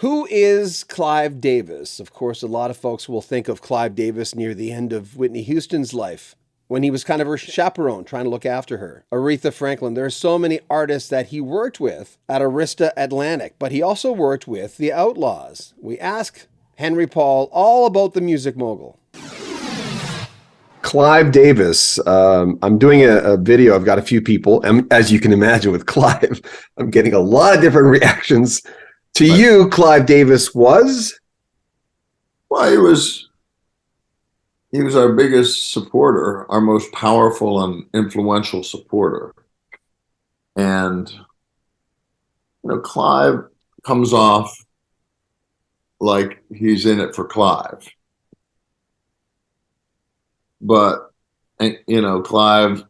Who is Clive Davis? Of course, a lot of folks will think of Clive Davis near the end of Whitney Houston's life, when he was kind of her chaperone, trying to look after her. Aretha Franklin. There are so many artists that he worked with at Arista Atlantic, but he also worked with the Outlaws. We ask Henry Paul all about the music mogul. Clive Davis. I'm doing a video. I've got a few people, and as you can imagine with Clive, I'm getting a lot of different reactions. To you, Clive Davis was? Well, he was our biggest supporter, our most powerful and influential supporter. And, Clive comes off like he's in it for Clive. But, Clive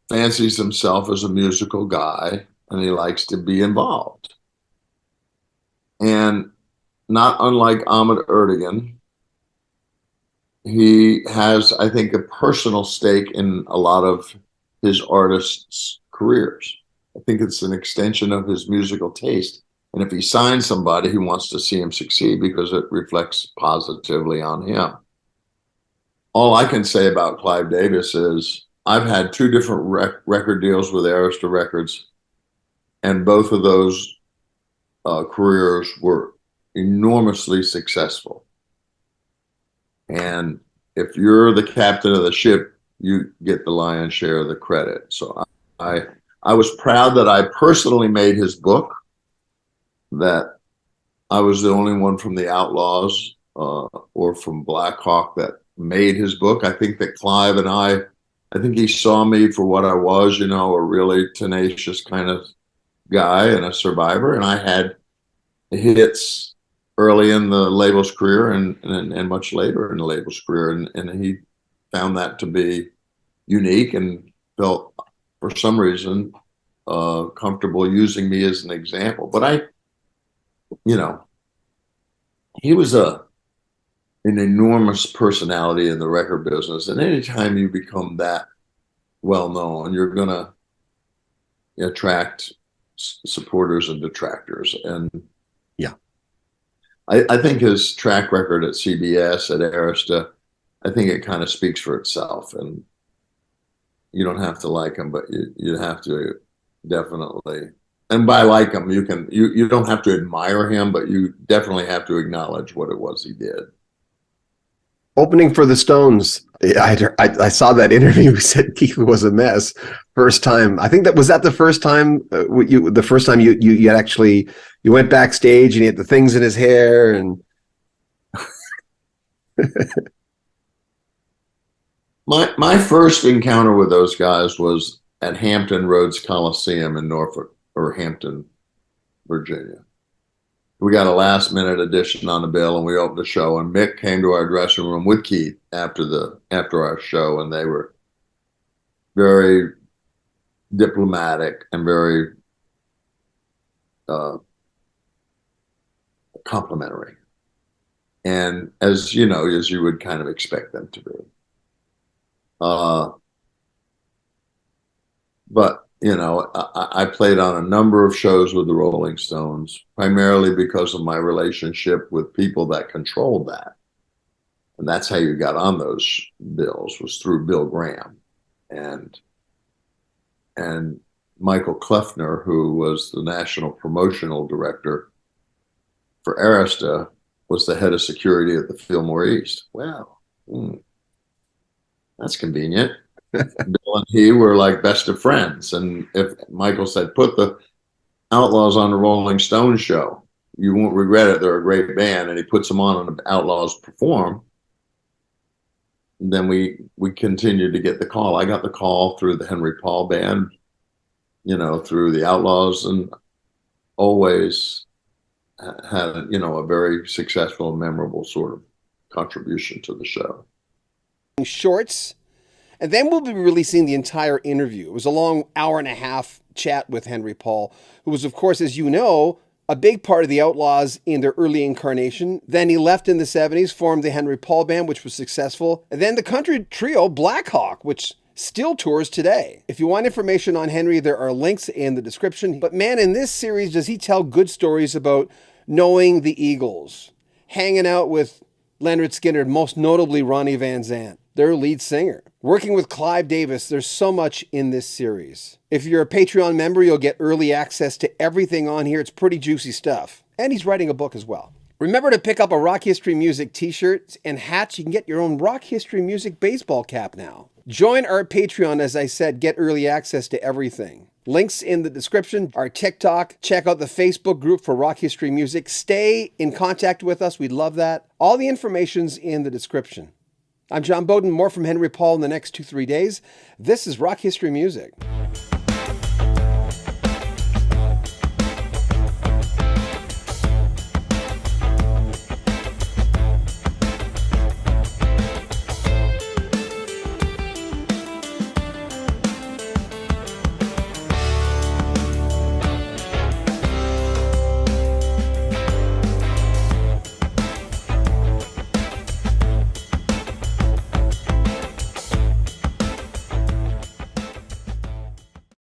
fancies himself as a musical guy, and he likes to be involved. And not unlike Ahmet Ertegun, he has, I think, a personal stake in a lot of his artists' careers. I think it's an extension of his musical taste. And if he signs somebody, he wants to see him succeed because it reflects positively on him. All I can say about Clive Davis is I've had two different record deals with Arista Records, and both of those careers were enormously successful. And if you're the captain of the ship, you get the lion's share of the credit. So I was proud that I personally made his book, that I was the only one from the Outlaws or from Black Hawk that made his book. I think that Clive and I think he saw me for what I was, a really tenacious kind of guy and a survivor. And I had hits early in the label's career and much later in the label's career. And he found that to be unique and felt, for some reason, comfortable using me as an example. But he was an enormous personality in the record business. And anytime you become that well known, you're going to attract supporters and detractors. And yeah, I think his track record at CBS, at Arista, I think it kind of speaks for itself. And you don't have to like him, but you have to definitely. And by like him, you don't have to admire him, but you definitely have to acknowledge what it was he did. Opening for the Stones, I saw that interview. Said Keith was a mess. First time, I think that the first time you actually went backstage and he had the things in his hair and. My first encounter with those guys was at Hampton Roads Coliseum in Norfolk, or Hampton, Virginia. We got a last minute addition on the bill and we opened the show, and Mick came to our dressing room with Keith after our show, and they were very diplomatic and very complimentary. And as you would kind of expect them to be. But I played on a number of shows with the Rolling Stones, primarily because of my relationship with people that controlled that. And that's how you got on those bills, was through Bill Graham. And Michael Kleffner, who was the national promotional director for Arista, was the head of security at the Fillmore East. Well, that's convenient. Bill and he were like best of friends. And if Michael said, put the Outlaws on the Rolling Stones show, you won't regret it. They're a great band. And he puts them on and the Outlaws perform. And then we continued to get the call. I got the call through the Henry Paul band, through the Outlaws, and always had, a very successful and memorable sort of contribution to the show. Shorts. And then we'll be releasing the entire interview. It was a long hour-and-a-half chat with Henry Paul, who was, of course, as you know, a big part of the Outlaws in their early incarnation. Then he left in the 70s, formed the Henry Paul Band, which was successful. And then the country trio Black Hawk, which still tours today. If you want information on Henry, there are links in the description. But man, in this series, does he tell good stories about knowing the Eagles, hanging out with Leonard Skinner, most notably Ronnie Van Zant, their lead singer. Working with Clive Davis, there's so much in this series. If you're a Patreon member, you'll get early access to everything on here. It's pretty juicy stuff. And he's writing a book as well. Remember to pick up a Rock History Music t-shirt and hats. You can get your own Rock History Music baseball cap now. Join our Patreon, as I said, get early access to everything. Links in the description, our TikTok. Check out the Facebook group for Rock History Music. Stay in contact with us. We'd love that. All the information's in the description. I'm John Beaudin. More from Henry Paul in the next 2-3 days. This is Rock History Music.